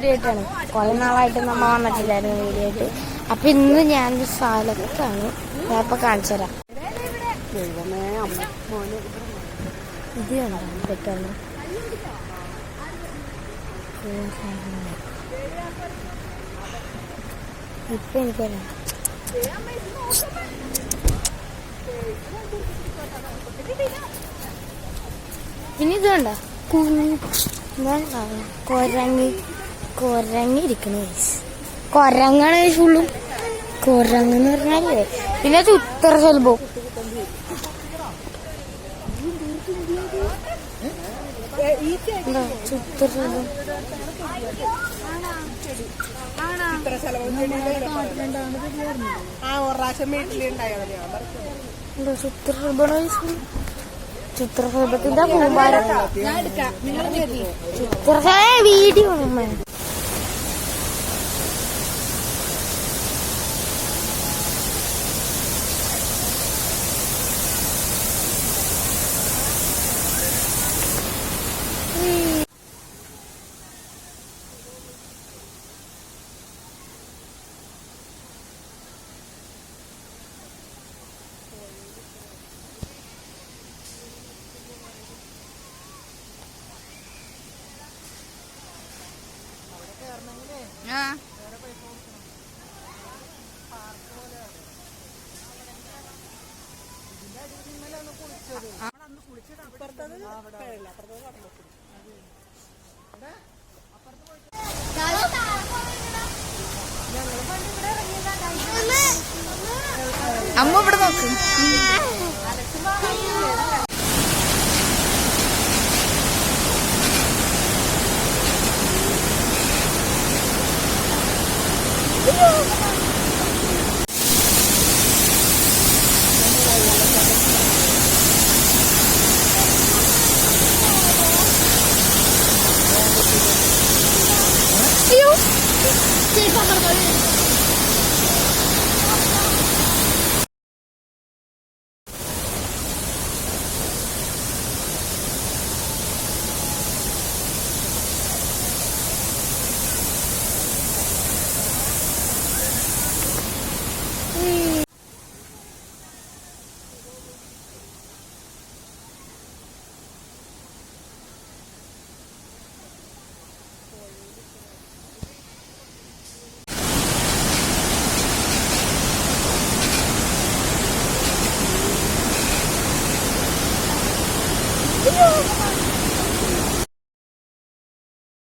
Video ആയിട്ടാണ്. കുറെ നാളായിട്ട് നമ്മ വന്നിട്ടില്ലായിരുന്നു വീഡിയോ ആയിട്ട്. അപ്പൊ ഇന്ന് ഞാനൊരു സ്ഥലത്താണ്. ഞാൻ ഇപ്പൊ കാണിച്ചു തരാം. ഇത് കണ്ടോ പെട്ടെന്ന് ഇപ്പൊ എനിക്കറിയാം. പിന്നെ ഇത് കണ്ടോ കൊരങ്ങിരിക്കണ കൊരങ്ങാണ് ഫുള്ളും. കൊരങ്ങെന്ന് പറഞ്ഞാലേ പിന്നെ അത് ഉത്തര സ്വൽഭം. ചിത്രശലഭം ചിത്രശലഭത്തിന്റെ കൂമ്പാരം വീഡിയോ അമ്മ ഇവിടെ നോക്ക്. Sim,